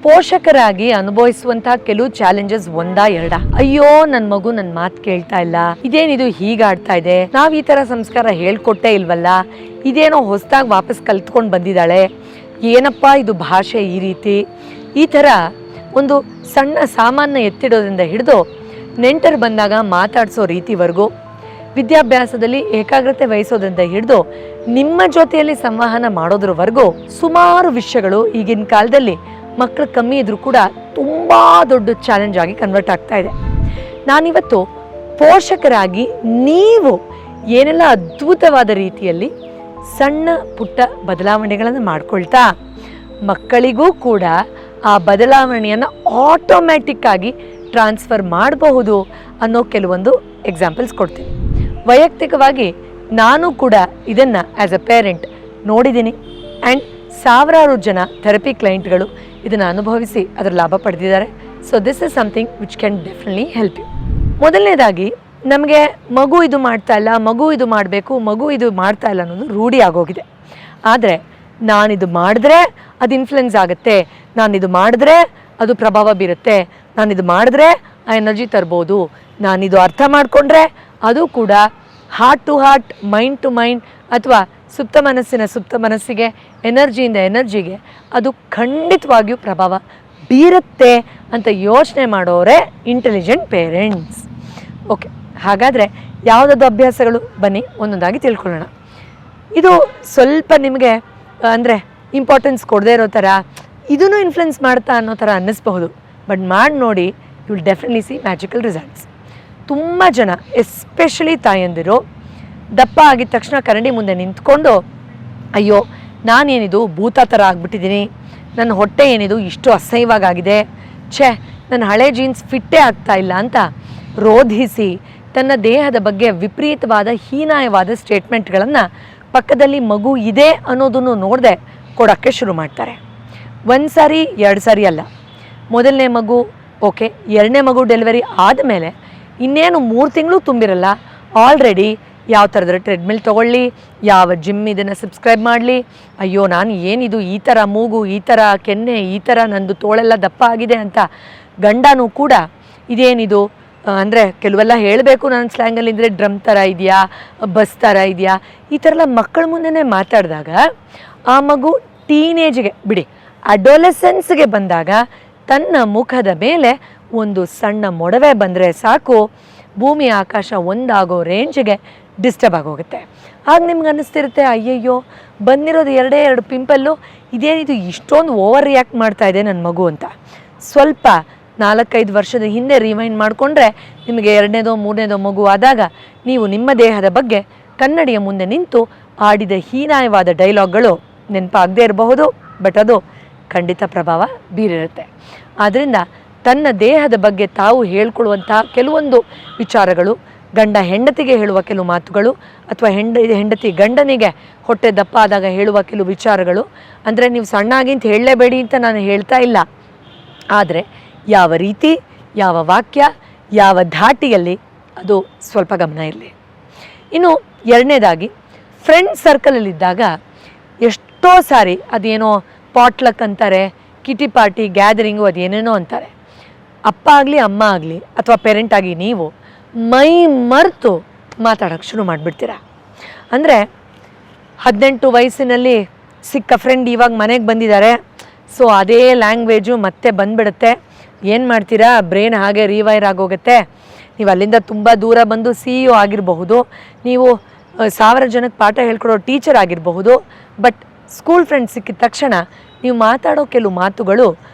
ಪೋಷಕರಾಗಿ ಅನುಭವಿಸುವಂತಹ ಕೆಲವು ಚಾಲೆಂಜಸ್ ಒಂದಾ ಎರಡ? ಅಯ್ಯೋ ನನ್ನ ಮಗು ನನ್ನ ಮಾತು ಕೇಳ್ತಾ ಇಲ್ಲ, ಇದೇನಿದು ಹೀಗಾಡ್ತಾ ಇದೆ, ನಾವ್ ಈ ತರ ಸಂಸ್ಕಾರ ಹೇಳ್ಕೊಟ್ಟೇ ಇಲ್ವಲ್ಲ, ಇದೇನೋ ಹೊಸದಾಗಿ ವಾಪಸ್ ಕಲ್ತ್ಕೊಂಡು ಬಂದಿದ್ದಾಳೆ, ಏನಪ್ಪ ಇದು ಭಾಷೆ ಈ ರೀತಿ, ಈ ಥರ ಒಂದು ಸಣ್ಣ ಸಾಮಾನ್ಯ ಎತ್ತಿಡೋದ್ರಿಂದ ಹಿಡಿದು ನೆಂಟರು ಬಂದಾಗ ಮಾತಾಡಿಸೋ ರೀತಿವರೆಗೂ, ವಿದ್ಯಾಭ್ಯಾಸದಲ್ಲಿ ಏಕಾಗ್ರತೆ ವಹಿಸೋದ್ರಿಂದ ಹಿಡಿದು ನಿಮ್ಮ ಜೊತೆಯಲ್ಲಿ ಸಂವಹನ ಮಾಡೋದ್ರವರೆಗೂ ಸುಮಾರು ವಿಷಯಗಳು ಈಗಿನ ಕಾಲದಲ್ಲಿ ಮಕ್ಕಳು ಕಮ್ಮಿ ಇದ್ರೂ ಕೂಡ ತುಂಬ ದೊಡ್ಡ ಚಾಲೆಂಜ್ ಆಗಿ ಕನ್ವರ್ಟ್ ಆಗ್ತಾ ಇದೆ. ನಾನಿವತ್ತು ಪೋಷಕರಾಗಿ ನೀವು ಏನೆಲ್ಲ ಅದ್ಭುತವಾದ ರೀತಿಯಲ್ಲಿ ಸಣ್ಣ ಪುಟ್ಟ ಬದಲಾವಣೆಗಳನ್ನು ಮಾಡ್ಕೊಳ್ತಾ ಮಕ್ಕಳಿಗೂ ಕೂಡ ಆ ಬದಲಾವಣೆಯನ್ನು ಆಟೋಮ್ಯಾಟಿಕ್ ಆಗಿ ಟ್ರಾನ್ಸ್ಫರ್ ಮಾಡಬಹುದು ಅನ್ನೋ ಕೆಲವೊಂದು ಎಕ್ಸಾಂಪಲ್ಸ್ ಕೊಡ್ತೀನಿ. ವೈಯಕ್ತಿಕವಾಗಿ ನಾನು ಕೂಡ ಇದನ್ನು ಆ್ಯಸ್ ಅ ಪೇರೆಂಟ್ ನೋಡಿದ್ದೀನಿ ಆ್ಯಂಡ್ ಸಾವಿರಾರು ಜನ ಥೆರಪಿ ಕ್ಲೈಂಟ್ಗಳು ಇದನ್ನು ಅನುಭವಿಸಿ ಅದರ ಲಾಭ ಪಡೆದಿದ್ದಾರೆ. So this is something which can definitely help you. ಮೊದಲನೇದಾಗಿ ನಮಗೆ ಮಗು ಇದು ಮಾಡ್ತಾ ಇಲ್ಲ, ಮಗು ಇದು ಮಾಡಬೇಕು, ಮಗು ಇದು ಮಾಡ್ತಾ ಇಲ್ಲ ಅನ್ನೋದು ರೂಢಿ ಆಗೋಗಿದೆ. ಆದರೆ ನಾನಿದು ಮಾಡಿದ್ರೆ ಅದು ಇನ್ಫ್ಲುಯೆನ್ಸ್ ಆಗುತ್ತೆ, ನಾನಿದು ಮಾಡಿದ್ರೆ ಅದು ಪ್ರಭಾವ ಬೀರುತ್ತೆ, ನಾನಿದು ಮಾಡಿದ್ರೆ ಆ ಎನರ್ಜಿ ತರ್ಬೋದು, ನಾನಿದು ಅರ್ಥ ಮಾಡಿಕೊಂಡ್ರೆ ಅದು ಕೂಡ heart to heart, mind to mind ಅಥವಾ ಸುಪ್ತ ಮನಸ್ಸಿಗೆ ಎನರ್ಜಿಯಿಂದ ಎನರ್ಜಿಗೆ ಅದು ಖಂಡಿತವಾಗಿಯೂ ಪ್ರಭಾವ ಬೀರುತ್ತೆ ಅಂತ ಯೋಚನೆ ಮಾಡೋರೇ ಇಂಟೆಲಿಜೆಂಟ್ ಪೇರೆಂಟ್ಸ್. ಓಕೆ, ಹಾಗಾದರೆ ಯಾವುದಾದ್ರು ಅಭ್ಯಾಸಗಳು ಬನ್ನಿ ಒಂದೊಂದಾಗಿ ತಿಳ್ಕೊಳ್ಳೋಣ. ಇದು ಸ್ವಲ್ಪ ನಿಮಗೆ ಅಂದರೆ ಇಂಪಾರ್ಟೆನ್ಸ್ ಕೊಡದೇ ಇರೋ ಥರ, ಇದನ್ನು ಇನ್ಫ್ಲುಯೆನ್ಸ್ ಮಾಡ್ತಾ ಅನ್ನೋ ಥರ ಅನ್ನಿಸ್ಬಹುದು. ಬಟ್ ಮಾಡಿ ನೋಡಿ, you will definitely see magical results. ತುಂಬ ಜನ ಎಸ್ಪೆಷಲಿ ತಾಯಂದಿರು ದಪ್ಪ ಆಗಿದ ತಕ್ಷಣ ಕರಡಿ ಮುಂದೆ ನಿಂತ್ಕೊಂಡು, ಅಯ್ಯೋ ನಾನೇನಿದು ಭೂತ ಥರ ಆಗ್ಬಿಟ್ಟಿದ್ದೀನಿ, ನನ್ನ ಹೊಟ್ಟೆ ಏನಿದು ಇಷ್ಟು ಅಸಹ್ಯವಾಗಿದೆ, ಛೇ ನನ್ನ ಹಳೆ ಜೀನ್ಸ್ ಫಿಟ್ಟೇ ಆಗ್ತಾ ಇಲ್ಲ ಅಂತ ರೋಧಿಸಿ ತನ್ನ ದೇಹದ ಬಗ್ಗೆ ವಿಪರೀತವಾದ ಹೀನಾಯವಾದ ಸ್ಟೇಟ್ಮೆಂಟ್ಗಳನ್ನು ಪಕ್ಕದಲ್ಲಿ ಮಗು ಇದೆ ಅನ್ನೋದನ್ನು ನೋಡದೆ ಕೊಡೋಕ್ಕೆ ಶುರು ಮಾಡ್ತಾರೆ. ಒಂದು ಸಾರಿ ಎರಡು ಸಾರಿ ಅಲ್ಲ, ಮೊದಲನೇ ಮಗು ಓಕೆ, ಎರಡನೇ ಮಗು ಡೆಲಿವರಿ ಆದಮೇಲೆ ಇನ್ನೇನು 3 ತಿಂಗಳು ತುಂಬಿರಲ್ಲ, ಆಲ್ರೆಡಿ ಯಾವ ಥರದ ಟ್ರೆಡ್ಮಿಲ್ ತೊಗೊಳ್ಳಿ, ಯಾವ ಜಿಮ್ ಇದನ್ನು ಸಬ್ಸ್ಕ್ರೈಬ್ ಮಾಡಲಿ, ಅಯ್ಯೋ ನಾನು ಏನಿದು ಈ ಥರ ಮೂಗು, ಈ ಥರ ಕೆನ್ನೆ, ಈ ಥರ ನಂದು ತೋಳೆಲ್ಲ ದಪ್ಪ ಆಗಿದೆ ಅಂತ ಗಂಡನೂ ಕೂಡ ಇದೇನಿದು ಅಂದರೆ ಕೆಲವೆಲ್ಲ ಹೇಳಬೇಕು ನನ್ನ ಸ್ಲ್ಯಾಂಗಲ್ಲಿ ಅಂದರೆ ಡ್ರಮ್ ಥರ ಇದೆಯಾ, ಬಸ್ ಥರ ಇದೆಯಾ, ಈ ಥರ ಎಲ್ಲ ಮಕ್ಕಳ ಮುಂದೆನೇ ಮಾತಾಡಿದಾಗ ಆ ಮಗು ಟೀನೇಜ್ಗೆ ಬಿಡಿ ಅಡೋಲೆಸೆನ್ಸ್ಗೆ ಬಂದಾಗ ತನ್ನ ಮುಖದ ಮೇಲೆ ಒಂದು ಸಣ್ಣ ಮೊಡವೆ ಬಂದರೆ ಸಾಕು, ಭೂಮಿ ಆಕಾಶ ಒಂದಾಗೋ ರೇಂಜ್ಗೆ ಡಿಸ್ಟರ್ಬ್ ಆಗೋಗುತ್ತೆ. ಆಗ ನಿಮ್ಗೆ ಅನ್ನಿಸ್ತಿರುತ್ತೆ, ಅಯ್ಯಯ್ಯೋ ಬಂದಿರೋದು 2 ಪಿಂಪಲ್ಲು, ಇದೇನಿದು ಇಷ್ಟೊಂದು ಓವರ್ ರಿಯಾಕ್ಟ್ ಮಾಡ್ತಾ ಇದೆ ನನ್ನ ಮಗು ಅಂತ. ಸ್ವಲ್ಪ 4-5 ವರ್ಷದ ಹಿಂದೆ ರಿವೈಂಡ್ ಮಾಡಿಕೊಂಡ್ರೆ ನಿಮಗೆ 2ನೇದೋ 3ನೇದೋ ಮಗು ಆದಾಗ ನೀವು ನಿಮ್ಮ ದೇಹದ ಬಗ್ಗೆ ಕನ್ನಡಿಯ ಮುಂದೆ ನಿಂತು ಆಡಿದ ಹೀನಾಯವಾದ ಡೈಲಾಗ್ಗಳು ನೆನಪಾಗದೇ ಇರಬಹುದು, ಬಟ್ ಅದು ಖಂಡಿತ ಪ್ರಭಾವ ಬೀರಿರುತ್ತೆ. ಆದ್ದರಿಂದ ತನ್ನ ದೇಹದ ಬಗ್ಗೆ ತಾವು ಹೇಳ್ಕೊಳ್ಳುವಂತಹ ಕೆಲವೊಂದು ವಿಚಾರಗಳು, ಗಂಡ ಹೆಂಡತಿಗೆ ಹೇಳುವ ಕೆಲವು ಮಾತುಗಳು, ಅಥವಾ ಹೆಂಡತಿ ಗಂಡನಿಗೆ ಹೊಟ್ಟೆ ದಪ್ಪ ಆದಾಗ ಹೇಳುವ ಕೆಲವು ವಿಚಾರಗಳು, ಅಂದರೆ ನೀವು ಸಣ್ಣಾಗಿ ಅಂತ ಹೇಳಲೇಬೇಡಿ ಅಂತ ನಾನು ಹೇಳ್ತಾ ಇಲ್ಲ, ಆದರೆ ಯಾವ ರೀತಿ, ಯಾವ ವಾಕ್ಯ, ಯಾವ ಧಾಟಿಯಲ್ಲಿ ಅದು ಸ್ವಲ್ಪ ಗಮನ ಇರಲಿ. ಇನ್ನು ಎರಡನೇದಾಗಿ ಫ್ರೆಂಡ್ ಸರ್ಕಲಲ್ಲಿದ್ದಾಗ ಎಷ್ಟೋ ಸಾರಿ ಅದೇನೋ ಪಾಟ್ಲಕ್ ಅಂತಾರೆ, ಕಿಟಿ ಪಾರ್ಟಿ, ಗ್ಯಾದರಿಂಗು, ಅದೇನೇನೋ ಅಂತಾರೆ. ಅಪ್ಪ ಆಗಲಿ ಅಮ್ಮ ಆಗಲಿ ಅಥವಾ ಪೇರೆಂಟ್ ಆಗಿ ನೀವು ಮೈ ಮರೆತು ಮಾತಾಡೋಕ್ಕೆ ಶುರು ಮಾಡಿಬಿಡ್ತೀರ. ಅಂದರೆ 18 ವಯಸ್ಸಿನಲ್ಲಿ ಸಿಕ್ಕ ಫ್ರೆಂಡ್ ಇವಾಗ ಮನೆಗೆ ಬಂದಿದ್ದಾರೆ, ಸೊ ಅದೇ ಲ್ಯಾಂಗ್ವೇಜು ಮತ್ತೆ ಬಂದುಬಿಡುತ್ತೆ. ಏನು ಮಾಡ್ತೀರಾ, ಬ್ರೈನ್ ಹಾಗೆ ರಿವೈರ್ ಆಗೋಗುತ್ತೆ. ನೀವು ಅಲ್ಲಿಂದ ತುಂಬ ದೂರ ಬಂದು CEO ಆಗಿರಬಹುದು, ನೀವು 1000 ಜನಕ್ಕೆ ಪಾಠ ಹೇಳ್ಕೊಡೋ ಟೀಚರ್ ಆಗಿರಬಹುದು, ಬಟ್ ಸ್ಕೂಲ್ ಫ್ರೆಂಡ್ಸ್ ಸಿಕ್ಕಿದ ತಕ್ಷಣ ನೀವು ಮಾತಾಡೋ ಕೆಲವು ಮಾತುಗಳು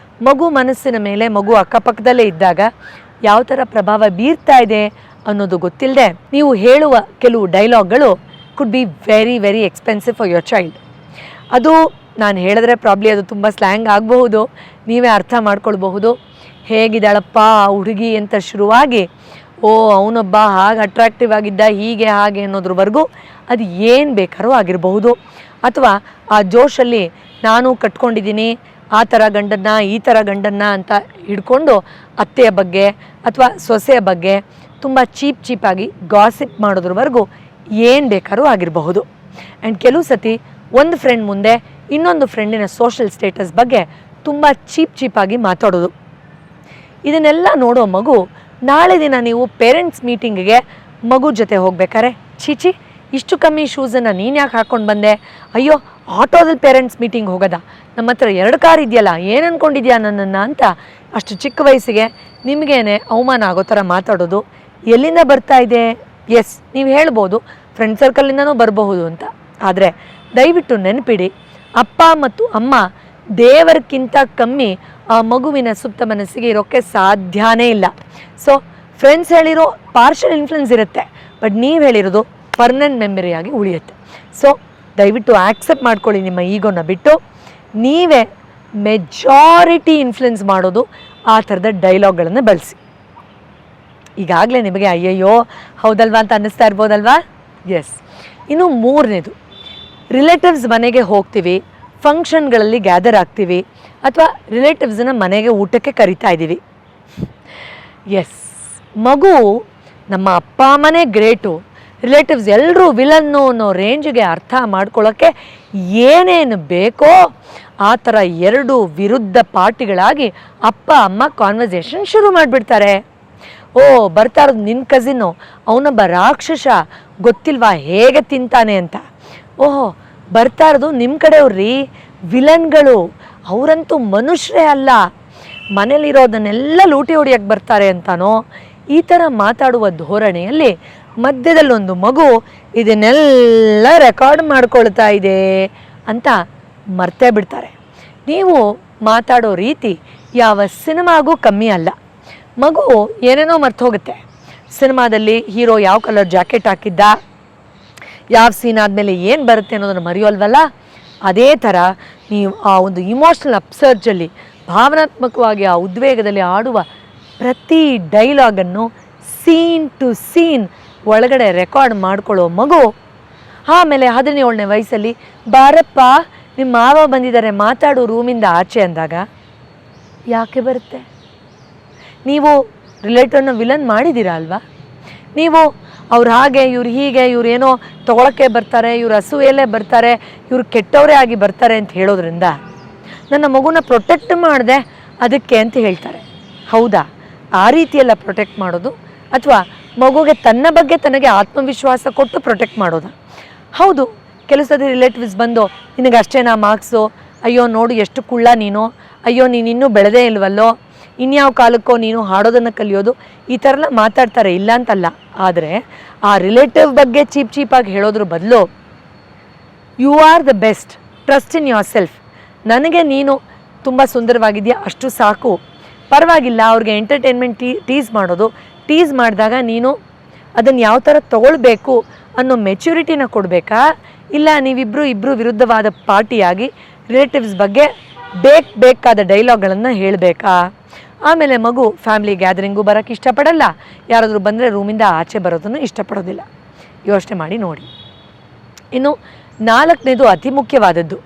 ಮಗು ಮನಸ್ಸಿನ ಮೇಲೆ, ಮಗು ಅಕ್ಕಪಕ್ಕದಲ್ಲೇ ಇದ್ದಾಗ ಯಾವ ಥರ ಪ್ರಭಾವ ಬೀರ್ತಾ ಇದೆ ಅನ್ನೋದು ಗೊತ್ತಿಲ್ಲದೆ ನೀವು ಹೇಳುವ ಕೆಲವು ಡೈಲಾಗ್ಗಳು could be very very expensive for your child. ಅದು ನಾನು ಹೇಳಿದ್ರೆ ಪ್ರಾಬ್ಲಿ ಅದು ತುಂಬ ಸ್ಲ್ಯಾಂಗ್ ಆಗಬಹುದು, ನೀವೇ ಅರ್ಥ ಮಾಡ್ಕೊಳ್ಬಹುದು. ಹೇಗಿದ್ದಾಳಪ್ಪ ಆ ಹುಡುಗಿ ಅಂತ ಶುರುವಾಗಿ, ಓ ಅವನೊಬ್ಬ ಹಾಗೆ ಅಟ್ರಾಕ್ಟಿವ್ ಆಗಿದ್ದ, ಹೀಗೆ ಹಾಗೆ ಅನ್ನೋದ್ರವರೆಗೂ ಅದು ಏನು ಬೇಕಾದ್ರೂ ಆಗಿರಬಹುದು. ಅಥವಾ ಆ ಜೋಶಲ್ಲಿ ನಾನು ಕಟ್ಕೊಂಡಿದ್ದೀನಿ ಆ ಥರ ಗಂಡನ್ನ, ಈ ಥರ ಗಂಡನ್ನ ಅಂತ ಹಿಡ್ಕೊಂಡು ಅತ್ತೆಯ ಬಗ್ಗೆ ಅಥವಾ ಸೊಸೆಯ ಬಗ್ಗೆ ತುಂಬ ಚೀಪಾಗಿ ಗಾಸಿಪ್ ಮಾಡೋದ್ರವರೆಗೂ ಏನು ಬೇಕಾದ್ರೂ ಆಗಿರಬಹುದು. ಆ್ಯಂಡ್ ಕೆಲವು ಸತಿ ಒಂದು ಫ್ರೆಂಡ್ ಮುಂದೆ ಇನ್ನೊಂದು ಫ್ರೆಂಡಿನ ಸೋಷಲ್ ಸ್ಟೇಟಸ್ ಬಗ್ಗೆ ತುಂಬ ಚೀಪಾಗಿ ಮಾತಾಡೋದು. ಇದನ್ನೆಲ್ಲ ನೋಡೋ ಮಗು ನಾಳೆ ದಿನ ನೀವು ಪೇರೆಂಟ್ಸ್ ಮೀಟಿಂಗಿಗೆ ಮಗು ಜೊತೆ ಹೋಗ್ಬೇಕಾರೆ ಚೀಚಿ ಇಷ್ಟು ಕಮ್ಮಿ ಶೂಸನ್ನು ನೀನು ಯಾಕೆ ಹಾಕ್ಕೊಂಡು ಬಂದೆ, ಅಯ್ಯೋ ಆಟೋದಲ್ಲಿ ಪೇರೆಂಟ್ಸ್ ಮೀಟಿಂಗ್ ಹೋಗೋದಾ, ನಮ್ಮ ಹತ್ರ 2 ಕಾರ್ ಇದೆಯಲ್ಲ ಏನು ಅಂದ್ಕೊಂಡಿದ್ಯಾ ನನ್ನನ್ನು ಅಂತ ಅಷ್ಟು ಚಿಕ್ಕ ವಯಸ್ಸಿಗೆ ನಿಮಗೇನೆ ಅವಮಾನ ಆಗೋ ಥರ ಮಾತಾಡೋದು ಎಲ್ಲಿಂದ ಬರ್ತಾ ಇದೆ? ಎಸ್, ನೀವು ಹೇಳ್ಬೋದು ಫ್ರೆಂಡ್ ಸರ್ಕಲಿಂದನೂ ಬರಬಹುದು ಅಂತ. ಆದರೆ ದಯವಿಟ್ಟು ನೆನಪಿಡಿ, ಅಪ್ಪ ಮತ್ತು ಅಮ್ಮ ದೇವರಕ್ಕಿಂತ ಕಮ್ಮಿ ಆ ಮಗುವಿನ ಸುಪ್ತ ಮನಸ್ಸಿಗೆ ಇರೋಕ್ಕೆ ಸಾಧ್ಯನೇ ಇಲ್ಲ. ಸೊ ಫ್ರೆಂಡ್ಸ್ ಹೇಳಿರೋ ಪಾರ್ಷಲ್ ಇನ್ಫ್ಲುಯೆನ್ಸ್ ಇರುತ್ತೆ, ಬಟ್ ನೀವು ಹೇಳಿರೋದು ಪರ್ಮನೆಂಟ್ ಮೆಮರಿಯಾಗಿ ಉಳಿಯುತ್ತೆ. ಸೊ ದಯವಿಟ್ಟು ಆಕ್ಸೆಪ್ಟ್ ಮಾಡ್ಕೊಳ್ಳಿ ನಿಮ್ಮ ಈಗೋನ ಬಿಟ್ಟು, ನೀವೇ ಮೆಜಾರಿಟಿ ಇನ್ಫ್ಲುಯೆನ್ಸ್ ಮಾಡೋದು ಆ ಥರದ ಡೈಲಾಗ್ಗಳನ್ನು ಬಳಸಿ. ಈಗಾಗಲೇ ನಿಮಗೆ ಅಯ್ಯಯ್ಯೋ ಹೌದಲ್ವಾ ಅಂತ ಅನ್ನಿಸ್ತಾ ಇರ್ಬೋದಲ್ವಾ? ಎಸ್. ಇನ್ನು 3ನೇದು, ರಿಲೇಟಿವ್ಸ್ ಮನೆಗೆ ಹೋಗ್ತೀವಿ, ಫಂಕ್ಷನ್ಗಳಲ್ಲಿ ಗ್ಯಾದರ್ ಆಗ್ತೀವಿ, ಅಥವಾ ರಿಲೇಟಿವ್ಸನ್ನ ಮನೆಗೆ ಊಟಕ್ಕೆ ಕರಿತಾ ಇದ್ದೀವಿ. ಎಸ್, ಮಗು ನಮ್ಮ ಅಪ್ಪ ಅಮ್ಮನೇ ಗ್ರೇಟು, ರಿಲೇಟಿವ್ಸ್ ಎಲ್ಲರೂ ವಿಲನ್ನು ಅನ್ನೋ ರೇಂಜಿಗೆ ಅರ್ಥ ಮಾಡ್ಕೊಳ್ಳೋಕ್ಕೆ ಏನೇನು ಬೇಕೋ ಆ ಥರ 2 ವಿರುದ್ಧ ಪಾರ್ಟಿಗಳಾಗಿ ಅಪ್ಪ ಅಮ್ಮ ಕಾನ್ವರ್ಸೇಷನ್ ಶುರು ಮಾಡಿಬಿಡ್ತಾರೆ. ಓ ಬರ್ತಾ ಇರೋದು ನಿನ್ನ ಕಸಿನ್ನು, ಅವನೊಬ್ಬ ರಾಕ್ಷಸ, ಗೊತ್ತಿಲ್ವಾ ಹೇಗೆ ತಿಂತಾನೆ ಅಂತ. ಓಹೋ ಬರ್ತಾ ಇರೋದು ನಿಮ್ಮ ಕಡೆಯವ್ರಿ, ವಿಲನ್ಗಳು, ಅವರಂತೂ ಮನುಷ್ಯರೇ ಅಲ್ಲ, ಮನೇಲಿರೋದನ್ನೆಲ್ಲ ಲೂಟಿ ಹೊಡಿಯೋಕ್ಕೆ ಬರ್ತಾರೆ ಅಂತಾನೋ. ಈ ಥರ ಮಾತಾಡುವ ಧೋರಣೆಯಲ್ಲಿ ಮಧ್ಯದಲ್ಲೊಂದು ಮಗು ಇದನ್ನೆಲ್ಲ ರೆಕಾರ್ಡ್ ಮಾಡ್ಕೊಳ್ತಾ ಇದೆ ಅಂತ ಮರ್ತೇ ಬಿಡ್ತಾರೆ. ನೀವು ಮಾತಾಡೋ ರೀತಿ ಯಾವ ಸಿನಿಮಾಗೂ ಕಮ್ಮಿ ಅಲ್ಲ. ಮಗು ಏನೇನೋ ಮರ್ತೋಗುತ್ತೆ. ಸಿನಿಮಾದಲ್ಲಿ ಹೀರೋ ಯಾವ ಕಲರ್ ಜಾಕೆಟ್ ಹಾಕಿದ್ದ, ಯಾವ ಸೀನ್ ಆದಮೇಲೆ ಏನು ಬರುತ್ತೆ ಅನ್ನೋದನ್ನು ಮರೆಯೋಲ್ವಲ್ಲ, ಅದೇ ಥರ ನೀವು ಆ ಒಂದು ಇಮೋಷ್ನಲ್ ಅಪ್ಸರ್ಜಲ್ಲಿ ಭಾವನಾತ್ಮಕವಾಗಿ ಆ ಉದ್ವೇಗದಲ್ಲಿ ಆಡುವ ಪ್ರತಿ ಡೈಲಾಗನ್ನು ಸೀನ್ ಟು ಸೀನ್ ಒಳಗಡೆ ರೆಕಾರ್ಡ್ ಮಾಡ್ಕೊಳ್ಳೋ ಮಗು ಆಮೇಲೆ 17ನೇ ವಯಸ್ಸಲ್ಲಿ ಬಾರಪ್ಪ ನಿಮ್ಮ ಮಾವ ಬಂದಿದ್ದಾರೆ ಮಾತಾಡು ರೂಮಿಂದ ಆಚೆ ಅಂದಾಗ ಯಾಕೆ ಬರುತ್ತೆ? ನೀವು ರಿಲೇಟಿವ್ನ ವಿಲನ್ ಮಾಡಿದ್ದೀರಾ ಅಲ್ವಾ? ನೀವು ಅವ್ರು ಹಾಗೆ ಇವ್ರು ಹೀಗೆ, ಇವ್ರು ಏನೋ ತೊಗೊಳಕ್ಕೆ ಬರ್ತಾರೆ, ಇವ್ರು ಅಸೂಯೆಲ್ಲೇ ಬರ್ತಾರೆ, ಇವ್ರು ಕೆಟ್ಟವರೇ ಆಗಿ ಬರ್ತಾರೆ ಅಂತ ಹೇಳೋದ್ರಿಂದ ನನ್ನ ಮಗುನ ಪ್ರೊಟೆಕ್ಟ್ ಮಾಡಿದೆ ಅದಕ್ಕೆ ಅಂತ ಹೇಳ್ತಾರೆ. ಹೌದಾ? ಆ ರೀತಿಯೆಲ್ಲ ಪ್ರೊಟೆಕ್ಟ್ ಮಾಡೋದು ಅಥವಾ ಮಗುಗೆ ತನ್ನ ಬಗ್ಗೆ ತನಗೆ ಆತ್ಮವಿಶ್ವಾಸ ಕೊಟ್ಟು ಪ್ರೊಟೆಕ್ಟ್ ಮಾಡೋದು? ಹೌದು, ಕೆಲವು ಸತಿ ರಿಲೇಟಿವ್ಸ್ ಬಂದು ನಿನಗೆ ಅಷ್ಟೇನಾ ಮಾರ್ಕ್ಸು, ಅಯ್ಯೋ ನೋಡು ಎಷ್ಟು ಕುಳ್ಳ ನೀನು, ಅಯ್ಯೋ ನೀನು ಇನ್ನೂ ಬೆಳೆದೇ ಇಲ್ವಲ್ಲೋ, ಇನ್ಯಾವ ಕಾಲಕ್ಕೋ ನೀನು ಹಾಡೋದನ್ನು ಕಲಿಯೋದು, ಈ ಥರ ಎಲ್ಲ ಮಾತಾಡ್ತಾರೆ, ಇಲ್ಲ ಅಂತಲ್ಲ. ಆದರೆ ಆ ರಿಲೇಟಿವ್ ಬಗ್ಗೆ ಚೀಪಾಗಿ ಹೇಳೋದ್ರ ಬದಲು you are the best, trust in yourself, ನನಗೆ ನೀನು ತುಂಬ ಸುಂದರವಾಗಿದೆಯಾ ಅಷ್ಟು ಸಾಕು, ಪರವಾಗಿಲ್ಲ. ಅವ್ರಿಗೆ ಎಂಟರ್ಟೈನ್ಮೆಂಟ್ ಟೀಸ್ ಮಾಡೋದು, ಟೀಸ್ ಮಾಡಿದಾಗ ನೀನು ಅದನ್ನು ಯಾವ ಥರ ತೊಗೊಳ್ಬೇಕು ಅನ್ನೋ ಮೆಚ್ಯೂರಿಟಿನ ಕೊಡಬೇಕಾ, ಇಲ್ಲ ನೀವಿಬ್ಬರು ವಿರುದ್ಧವಾದ ಪಾರ್ಟಿಯಾಗಿ ರಿಲೇಟಿವ್ಸ್ ಬಗ್ಗೆ ಬೇಕಾದ ಡೈಲಾಗ್ಗಳನ್ನು ಹೇಳಬೇಕಾ? ಆಮೇಲೆ ಮಗು ಫ್ಯಾಮಿಲಿ ಗ್ಯಾದರಿಂಗು ಬರೋಕ್ಕೆ ಇಷ್ಟಪಡಲ್ಲ, ಯಾರಾದರೂ ಬಂದರೆ ರೂಮಿಂದ ಆಚೆ ಬರೋದನ್ನು ಇಷ್ಟಪಡೋದಿಲ್ಲ. ಯೋಚನೆ ಮಾಡಿ ನೋಡಿ. ಇನ್ನು 4ನೇದು ಅತಿ ಮುಖ್ಯವಾದದ್ದು,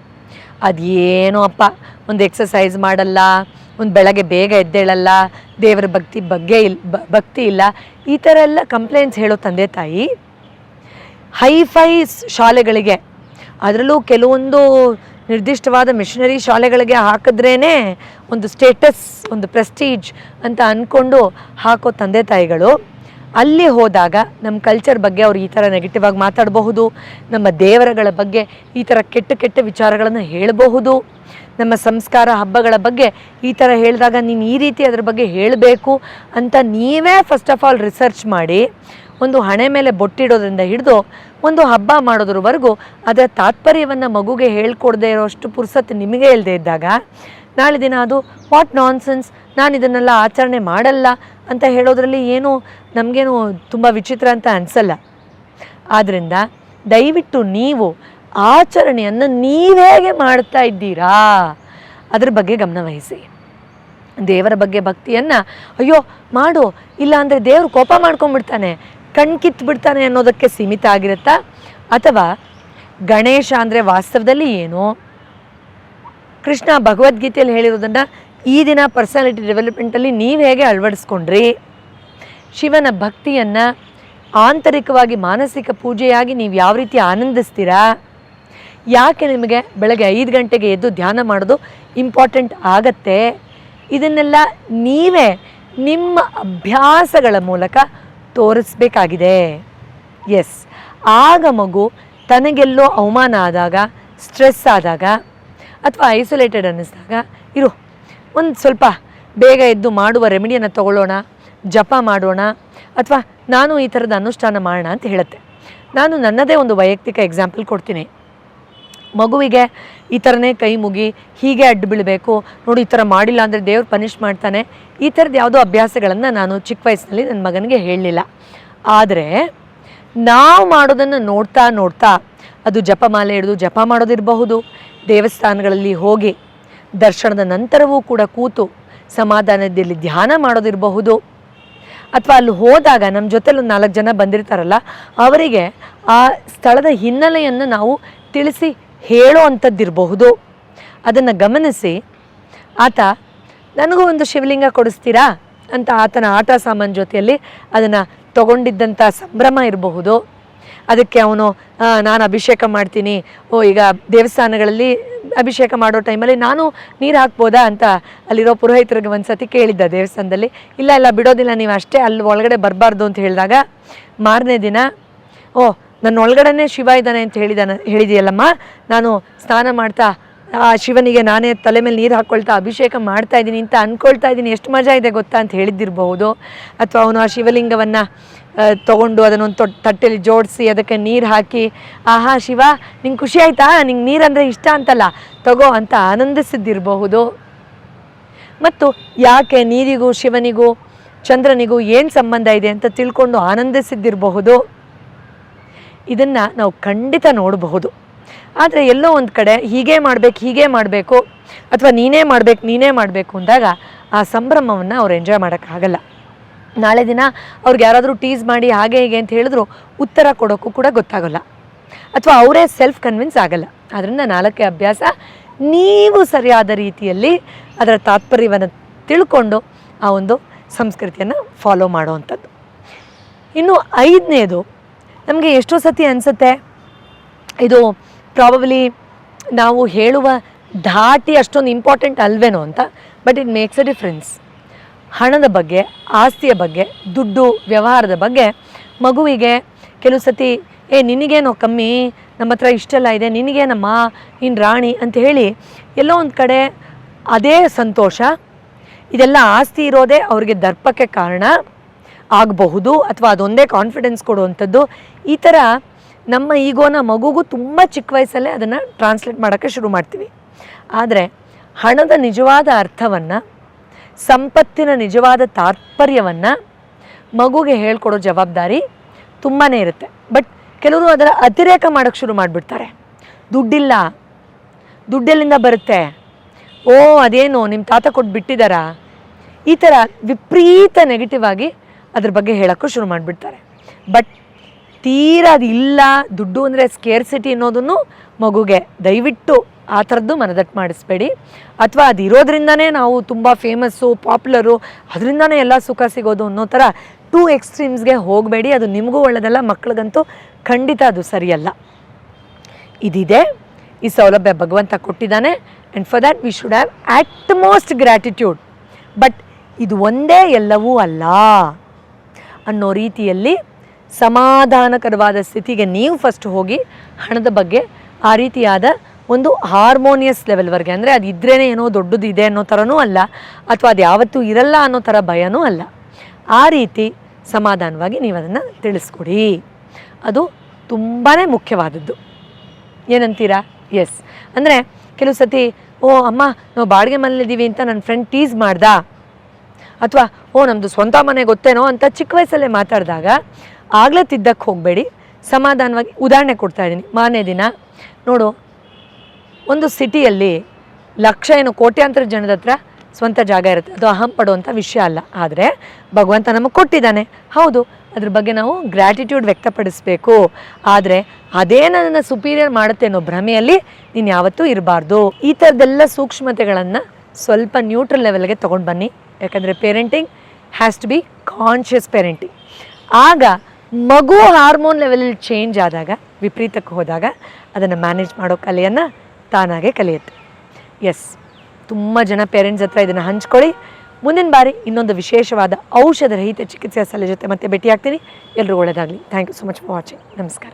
ಅದೇನೋ ಅಪ್ಪ ಒಂದು ಎಕ್ಸಸೈಸ್ ಮಾಡಲ್ಲ, ಒಂದು ಬೆಳಗ್ಗೆ ಬೇಗ ಎದ್ದೇಳಲ್ಲ, ದೇವರ ಭಕ್ತಿ ಇಲ್ಲ, ಈ ಥರ ಎಲ್ಲ ಕಂಪ್ಲೇಂಟ್ಸ್ ಹೇಳೋ ತಂದೆ ತಾಯಿ ಹೈಫೈ ಶಾಲೆಗಳಿಗೆ, ಅದರಲ್ಲೂ ಕೆಲವೊಂದು ನಿರ್ದಿಷ್ಟವಾದ ಮಿಷನರಿ ಶಾಲೆಗಳಿಗೆ ಹಾಕಿದ್ರೇ ಒಂದು ಸ್ಟೇಟಸ್, ಒಂದು ಪ್ರೆಸ್ಟೀಜ್ ಅಂತ ಅಂದ್ಕೊಂಡು ಹಾಕೋ ತಂದೆ ತಾಯಿಗಳು ಅಲ್ಲಿ ಹೋದಾಗ ನಮ್ಮ ಕಲ್ಚರ್ ಬಗ್ಗೆ ಅವ್ರು ಈ ಥರ ನೆಗೆಟಿವ್ ಆಗಿ ಮಾತಾಡಬಹುದು, ನಮ್ಮ ದೇವರಗಳ ಬಗ್ಗೆ ಈ ಥರ ಕೆಟ್ಟ ವಿಚಾರಗಳನ್ನು ಹೇಳಬಹುದು, ನಮ್ಮ ಸಂಸ್ಕಾರ ಹಬ್ಬಗಳ ಬಗ್ಗೆ ಈ ಥರ ಹೇಳಿದಾಗ ನೀನು ಈ ರೀತಿ ಅದ್ರ ಬಗ್ಗೆ ಹೇಳಬೇಕು ಅಂತ ನೀವೇ ಫಸ್ಟ್ ಆಫ್ ಆಲ್ ರಿಸರ್ಚ್ ಮಾಡಿ ಒಂದು ಹಣೆ ಮೇಲೆ ಬೊಟ್ಟಿಡೋದ್ರಿಂದ ಹಿಡಿದು ಒಂದು ಹಬ್ಬ ಮಾಡೋದ್ರವರೆಗೂ ಅದರ ತಾತ್ಪರ್ಯವನ್ನು ಮಗುಗೆ ಹೇಳ್ಕೊಡದೆ ಇರೋಷ್ಟು ಪುರ್ಸತ್ತು ನಿಮಗೆ ಇಲ್ಲದೆ ಇದ್ದಾಗ ನಾಳೆ ದಿನ ಅದು ವಾಟ್ ನಾನ್ಸೆನ್ಸ್, ನಾನು ಇದನ್ನೆಲ್ಲ ಆಚರಣೆ ಮಾಡಲ್ಲ ಅಂತ ಹೇಳೋದ್ರಲ್ಲಿ ಏನು ನಮಗೇನು ತುಂಬ ವಿಚಿತ್ರ ಅಂತ ಅನಿಸಲ್ಲ. ಆದ್ದರಿಂದ ದಯವಿಟ್ಟು ನೀವು ಆಚರಣೆಯನ್ನು ನೀವೇಗೆ ಮಾಡ್ತಾ ಇದ್ದೀರಾ ಅದ್ರ ಬಗ್ಗೆ ಗಮನ ವಹಿಸಿ. ದೇವರ ಬಗ್ಗೆ ಭಕ್ತಿಯನ್ನು ಅಯ್ಯೋ ಮಾಡು, ಇಲ್ಲ ಅಂದರೆ ದೇವರು ಕೋಪ ಮಾಡ್ಕೊಂಡ್ಬಿಡ್ತಾನೆ, ಕಣ್ಕಿತ್ಬಿಡ್ತಾನೆ ಅನ್ನೋದಕ್ಕೆ ಸೀಮಿತ ಆಗಿರುತ್ತಾ? ಅಥವಾ ಗಣೇಶ ಅಂದರೆ ವಾಸ್ತವದಲ್ಲಿ ಏನು, ಕೃಷ್ಣ ಭಗವದ್ಗೀತೆಯಲ್ಲಿ ಹೇಳಿರೋದನ್ನು ಈ ದಿನ ಪರ್ಸನಾಲಿಟಿ ಡೆವಲಪ್ಮೆಂಟಲ್ಲಿ ನೀವು ಹೇಗೆ ಅಳವಡಿಸ್ಕೊಂಡ್ರಿ, ಶಿವನ ಭಕ್ತಿಯನ್ನು ಆಂತರಿಕವಾಗಿ ಮಾನಸಿಕ ಪೂಜೆಯಾಗಿ ನೀವು ಯಾವ ರೀತಿ ಆನಂದಿಸ್ತೀರಾ, ಯಾಕೆ ನಿಮಗೆ ಬೆಳಗ್ಗೆ 5 ಗಂಟೆಗೆ ಎದ್ದು ಧ್ಯಾನ ಮಾಡೋದು ಇಂಪಾರ್ಟೆಂಟ್ ಆಗತ್ತೆ? ಇದನ್ನೆಲ್ಲ ನೀವೇ ನಿಮ್ಮ ಅಭ್ಯಾಸಗಳ ಮೂಲಕ ತೋರಿಸ್ಬೇಕಾಗಿದೆ. ಎಸ್, ಆಗ ಮಗು ತನಗೆಲ್ಲೋ ಅವಮಾನ ಆದಾಗ, ಸ್ಟ್ರೆಸ್ ಆದಾಗ ಅಥವಾ ಐಸೋಲೇಟೆಡ್ ಅನ್ನಿಸಿದಾಗ ಇರು ಒಂದು ಸ್ವಲ್ಪ ಬೇಗ ಎದ್ದು ಮಾಡುವ ರೆಮಿಡಿಯನ್ನು ತಗೊಳ್ಳೋಣ, ಜಪ ಮಾಡೋಣ, ಅಥವಾ ನಾನು ಈ ಥರದ ಅನುಷ್ಠಾನ ಮಾಡೋಣ ಅಂತ ಹೇಳುತ್ತೆ. ನಾನು ನನ್ನದೇ ಒಂದು ವೈಯಕ್ತಿಕ ಎಕ್ಸಾಂಪಲ್ ಕೊಡ್ತೀನಿ. ಮಗುವಿಗೆ ಈ ಥರನೇ ಕೈ ಮುಗಿ ಹೀಗೆ ಅಡ್ಡು ಬೀಳಬೇಕು ನೋಡಿ, ಈ ಥರ ಮಾಡಿಲ್ಲ ಅಂದರೆ ದೇವ್ರು ಪನಿಷ್ ಮಾಡ್ತಾನೆ, ಈ ಥರದ್ದು ಯಾವುದೋ ಅಭ್ಯಾಸಗಳನ್ನು ನಾನು ಚಿಕ್ಕ ವಯಸ್ಸಿನಲ್ಲಿ ನನ್ನ ಮಗನಿಗೆ ಹೇಳಲಿಲ್ಲ. ಆದರೆ ನಾವು ಮಾಡೋದನ್ನು ನೋಡ್ತಾ ನೋಡ್ತಾ, ಅದು ಜಪಮಾಲೆ ಹಿಡಿದು ಜಪ ಮಾಡೋದಿರಬಹುದು, ದೇವಸ್ಥಾನಗಳಲ್ಲಿ ಹೋಗಿ ದರ್ಶನದ ನಂತರವೂ ಕೂಡ ಕೂತು ಸಮಾಧಾನದಲ್ಲಿ ಧ್ಯಾನ ಮಾಡೋದಿರಬಹುದು, ಅಥವಾ ಅಲ್ಲಿ ಹೋದಾಗ ನಮ್ಮ ಜೊತೆಲಿ ಒಂದು 4 ಜನ ಬಂದಿರ್ತಾರಲ್ಲ ಅವರಿಗೆ ಆ ಸ್ಥಳದ ಹಿನ್ನೆಲೆಯನ್ನು ನಾವು ತಿಳಿಸಿ ಹೇಳೋ ಅಂಥದ್ದಿರಬಹುದು. ಅದನ್ನು ಗಮನಿಸಿ ಆತ ನನಗೂ ಒಂದು ಶಿವಲಿಂಗ ಕೊಡಿಸ್ತೀರಾ ಅಂತ ಆತನ ಆಟ ಸಾಮಾನು ಜೊತೆಯಲ್ಲಿ ಅದನ್ನು ತಗೊಂಡಿದ್ದಂಥ ಸಂಭ್ರಮ ಇರಬಹುದು. ಅದಕ್ಕೆ ಅವನು ನಾನು ಅಭಿಷೇಕ ಮಾಡ್ತೀನಿ, ಈಗ ದೇವಸ್ಥಾನಗಳಲ್ಲಿ ಅಭಿಷೇಕ ಮಾಡೋ ಟೈಮಲ್ಲಿ ನಾನು ನೀರು ಹಾಕ್ಬೋದಾ ಅಂತ ಅಲ್ಲಿರೋ ಪುರೋಹಿತರಿಗೆ ಒಂದು ಸತಿ ಕೇಳಿದ್ದ ದೇವಸ್ಥಾನದಲ್ಲಿ. ಇಲ್ಲ ಬಿಡೋದಿಲ್ಲ, ನೀವು ಅಷ್ಟೇ ಅಲ್ಲಿ ಒಳಗಡೆ ಬರಬಾರ್ದು ಅಂತ ಹೇಳಿದಾಗ ಮಾರನೇ ದಿನ ನನ್ನ ಒಳಗಡೆನೇ ಶಿವ ಇದ್ದಾನೆ ಅಂತ ಹೇಳಿದೆಯಲ್ಲಮ್ಮ, ನಾನು ಸ್ನಾನ ಮಾಡ್ತಾ ಆ ಶಿವನಿಗೆ ನಾನೇ ತಲೆ ಮೇಲೆ ನೀರು ಹಾಕ್ಕೊಳ್ತಾ ಅಭಿಷೇಕ ಮಾಡ್ತಾ ಇದ್ದೀನಿ ಅಂತ ಅಂದ್ಕೊಳ್ತಾ ಇದ್ದೀನಿ, ಎಷ್ಟು ಮಜಾ ಇದೆ ಗೊತ್ತಾ ಅಂತ ಹೇಳಿದ್ದಿರಬಹುದು. ಅಥವಾ ಅವನು ಆ ಶಿವಲಿಂಗವನ್ನು ತೊಗೊಂಡು ಅದನ್ನೊಂದು ತಟ್ಟೆಯಲ್ಲಿ ಜೋಡಿಸಿ ಅದಕ್ಕೆ ನೀರು ಹಾಕಿ, ಆಹಾ ಶಿವ ನಿಂಗೆ ಖುಷಿ ಆಯಿತಾ, ನಿಂಗೆ ನೀರಂದರೆ ಇಷ್ಟ ಅಂತಲ್ಲ ತಗೋ ಅಂತ ಆನಂದಿಸಿದ್ದಿರಬಹುದು. ಮತ್ತು ಯಾಕೆ ನೀರಿಗೂ ಶಿವನಿಗೂ ಚಂದ್ರನಿಗೂ ಏನು ಸಂಬಂಧ ಇದೆ ಅಂತ ತಿಳ್ಕೊಂಡು ಆನಂದಿಸಿದ್ದಿರಬಹುದು. ಇದನ್ನು ನಾವು ಖಂಡಿತ ನೋಡಬಹುದು. ಆದರೆ ಎಲ್ಲೋ ಒಂದು ಕಡೆ ಹೀಗೆ ಮಾಡಬೇಕು ಅಥವಾ ನೀನೇ ಮಾಡಬೇಕು ಅಂದಾಗ ಆ ಸಂಭ್ರಮವನ್ನು ಅವ್ರು ಎಂಜಾಯ್ ಮಾಡೋಕ್ಕಾಗಲ್ಲ. ನಾಳೆ ದಿನ ಅವ್ರಿಗೆ ಯಾರಾದರೂ ಟೀಸ್ ಮಾಡಿ ಹಾಗೆ ಹೀಗೆ ಅಂತ ಹೇಳಿದ್ರು ಉತ್ತರ ಕೊಡೋಕ್ಕೂ ಕೂಡ ಗೊತ್ತಾಗೋಲ್ಲ, ಅಥವಾ ಅವರೇ ಸೆಲ್ಫ್ ಕನ್ವಿನ್ಸ್ ಆಗಲ್ಲ. ಆದ್ದರಿಂದ 4ನೇ ಅಭ್ಯಾಸ, ನೀವು ಸರಿಯಾದ ರೀತಿಯಲ್ಲಿ ಅದರ ತಾತ್ಪರ್ಯವನ್ನು ತಿಳ್ಕೊಂಡು ಆ ಒಂದು ಸಂಸ್ಕೃತಿಯನ್ನು ಫಾಲೋ ಮಾಡೋವಂಥದ್ದು. ಇನ್ನು 5ನೇದು, ನಮಗೆ ಎಷ್ಟೋ ಸತಿ ಅನಿಸುತ್ತೆ ಇದು ಪ್ರಾಬಬ್ಲಿ ನಾವು ಹೇಳುವ ಧಾಟಿ ಅಷ್ಟೊಂದು ಇಂಪಾರ್ಟೆಂಟ್ ಅಲ್ವೇನೋ ಅಂತ, but it makes a difference. ಹಣದ ಬಗ್ಗೆ, ಆಸ್ತಿಯ ಬಗ್ಗೆ, ದುಡ್ಡು ವ್ಯವಹಾರದ ಬಗ್ಗೆ ಮಗುವಿಗೆ ಕೆಲವು ಸತಿ ನಿನಗೇನೋ ಕಮ್ಮಿ, ನಮ್ಮ ಹತ್ರ ಇಷ್ಟೆಲ್ಲ ಇದೆ, ನಿನಗೇನಮ್ಮ ನೀನು ರಾಣಿ ಅಂತ ಹೇಳಿ ಎಲ್ಲೋ ಒಂದು ಕಡೆ ಅದೇ ಸಂತೋಷ, ಇದೆಲ್ಲ ಆಸ್ತಿ ಇರೋದೇ ಅವ್ರಿಗೆ ದರ್ಪಕ್ಕೆ ಕಾರಣ ಆಗಬಹುದು, ಅಥವಾ ಅದೊಂದೇ ಕಾನ್ಫಿಡೆನ್ಸ್ ಕೊಡುವಂಥದ್ದು. ಈ ಥರ ನಮ್ಮ ಈಗೋನ ಮಗುಗೂ ತುಂಬ ಚಿಕ್ಕ ವಯಸ್ಸಲ್ಲೇ ಅದನ್ನು ಟ್ರಾನ್ಸ್ಲೇಟ್ ಮಾಡೋಕ್ಕೆ ಶುರು ಮಾಡ್ತೀವಿ. ಆದರೆ ಹಣದ ನಿಜವಾದ ಅರ್ಥವನ್ನು, ಸಂಪತ್ತಿನ ನಿಜವಾದ ತಾತ್ಪರ್ಯವನ್ನು ಮಗುಗೆ ಹೇಳ್ಕೊಡೋ ಜವಾಬ್ದಾರಿ ತುಂಬಾ ಇರುತ್ತೆ. ಬಟ್ ಕೆಲವರು ಅದರ ಅತಿರೇಕ ಮಾಡೋಕ್ಕೆ ಶುರು ಮಾಡಿಬಿಡ್ತಾರೆ. ದುಡ್ಡೆಲ್ಲಿಂದ ಬರುತ್ತೆ, ಅದೇನು ನಿಮ್ಮ ತಾತ ಕೊಟ್ಟು ಬಿಟ್ಟಿದ್ದಾರಾ, ಈ ಥರ ವಿಪರೀತ ನೆಗೆಟಿವ್ ಆಗಿ ಅದ್ರ ಬಗ್ಗೆ ಹೇಳೋಕ್ಕೂ ಶುರು ಮಾಡಿಬಿಡ್ತಾರೆ. ಬಟ್ ತೀರಾ ಅದಿಲ್ಲ, ದುಡ್ಡು ಅಂದರೆ ಸ್ಕೇರ್ಸಿಟಿ ಅನ್ನೋದನ್ನು ಮಗುಗೆ ದಯವಿಟ್ಟು ಆ ಥರದ್ದು ಮನದಟ್ಟು ಮಾಡಿಸ್ಬೇಡಿ. ಅಥವಾ ಅದು ಇರೋದ್ರಿಂದನೇ ನಾವು ತುಂಬ ಫೇಮಸ್ಸು, ಪಾಪ್ಯುಲರು, ಅದರಿಂದನೇ ಎಲ್ಲ ಸುಖ ಸಿಗೋದು ಅನ್ನೋ ಥರ 2 ಎಕ್ಸ್ಟ್ರೀಮ್ಸ್ಗೆ ಹೋಗಬೇಡಿ. ಅದು ನಿಮಗೂ ಒಳ್ಳೆಯದಲ್ಲ, ಮಕ್ಕಳಿಗಂತೂ ಖಂಡಿತ ಅದು ಸರಿಯಲ್ಲ. ಇದಿದೆ, ಈ ಸೌಲಭ್ಯ ಭಗವಂತ ಕೊಟ್ಟಿದ್ದಾನೆ. And for that we should have at most gratitude. But ಇದು ಒಂದೇ ಎಲ್ಲವೂ ಅಲ್ಲ ಅನ್ನೋ ರೀತಿಯಲ್ಲಿ ಸಮಾಧಾನಕರವಾದ ಸ್ಥಿತಿಗೆ ನೀವು ಫಸ್ಟ್ ಹೋಗಿ ಹಣದ ಬಗ್ಗೆ ಆ ರೀತಿಯಾದ ಒಂದು ಹಾರ್ಮೋನಿಯಸ್ ಲೆವೆಲ್ವರೆಗೆ, ಅಂದರೆ ಅದು ಇದ್ರೇ ಏನೋ ದೊಡ್ಡದು ಇದೆ ಅನ್ನೋ ಥರನೂ ಅಲ್ಲ, ಅಥವಾ ಅದು ಯಾವತ್ತೂ ಇರಲ್ಲ ಅನ್ನೋ ಥರ ಭಯನೂ ಅಲ್ಲ. ಆ ರೀತಿ ಸಮಾಧಾನವಾಗಿ ನೀವು ಅದನ್ನು ತಿಳಿಸ್ಕೊಡಿ. ಅದು ತುಂಬಾ ಮುಖ್ಯವಾದದ್ದು. ಏನಂತೀರಾ? ಎಸ್. ಅಂದರೆ ಕೆಲವು ಸತಿ ಅಮ್ಮ ನಾವು ಬಾಡಿಗೆ ಮನೇಲಿದ್ದೀವಿ ಅಂತ ನನ್ನ ಫ್ರೆಂಡ್ ಟೀಸ್ ಮಾಡ್ದ, ಅಥವಾ ನಮ್ಮದು ಸ್ವಂತ ಮನೆ ಗೊತ್ತೇನೋ ಅಂತ ಚಿಕ್ಕ ವಯಸ್ಸಲ್ಲೇ ಮಾತಾಡಿದಾಗ ಆಗಲೇ ತಿದ್ದಕ್ಕೆ ಹೋಗಬೇಡಿ. ಸಮಾಧಾನವಾಗಿ ಉದಾಹರಣೆ ಕೊಡ್ತಾ ಇದ್ದೀನಿ. ಮಾರನೇ ದಿನ ನೋಡು, ಒಂದು ಸಿಟಿಯಲ್ಲಿ ಕೋಟ್ಯಾಂತರ ಜನದ ಹತ್ರ ಸ್ವಂತ ಜಾಗ ಇರುತ್ತೆ, ಅದು ಅಹಂ ಪಡುವಂಥ ವಿಷಯ ಅಲ್ಲ. ಆದರೆ ಭಗವಂತ ನಮಗೆ ಕೊಟ್ಟಿದ್ದಾನೆ, ಹೌದು, ಅದ್ರ ಬಗ್ಗೆ ನಾವು ಗ್ರ್ಯಾಟಿಟ್ಯೂಡ್ ವ್ಯಕ್ತಪಡಿಸಬೇಕು. ಆದರೆ ಅದೇ ನನ್ನನ್ನು ಸುಪೀರಿಯರ್ ಮಾಡುತ್ತೆ ಅನ್ನೋ ಭ್ರಮೆಯಲ್ಲಿ ನೀನು ಯಾವತ್ತೂ ಇರಬಾರ್ದು. ಈ ಥರದ್ದೆಲ್ಲ ಸೂಕ್ಷ್ಮತೆಗಳನ್ನು ಸ್ವಲ್ಪ ನ್ಯೂಟ್ರಲ್ ಲೆವೆಲ್ಗೆ ತೊಗೊಂಡು ಬನ್ನಿ. ಯಾಕಂದರೆ parenting has to be conscious parenting. ಆಗ ಮಗು ಹಾರ್ಮೋನ್ ಲೆವೆಲಲ್ಲಿ ಚೇಂಜ್ ಆದಾಗ ವಿಪರೀತಕ್ಕೆ ಹೋದಾಗ ಅದನ್ನು ಮ್ಯಾನೇಜ್ ಮಾಡೋ ಕಲೆಯನ್ನು ತಾನಾಗೆ ಕಲಿಯುತ್ತೆ. ಎಸ್, ತುಂಬ ಜನ ಪೇರೆಂಟ್ಸ್ ಹತ್ರ ಇದನ್ನು ಹಂಚ್ಕೊಳ್ಳಿ. ಮುಂದಿನ ಬಾರಿ ಇನ್ನೊಂದು ವಿಶೇಷವಾದ ಔಷಧ ರಹಿತ ಚಿಕಿತ್ಸೆಯ ಸಲಹೆ ಜೊತೆ ಮತ್ತೆ ಭೇಟಿಯಾಗ್ತೀನಿ. ಎಲ್ಲರೂ ಒಳ್ಳೆಯದಾಗಲಿ. Thank you so much for watching. ನಮಸ್ಕಾರ.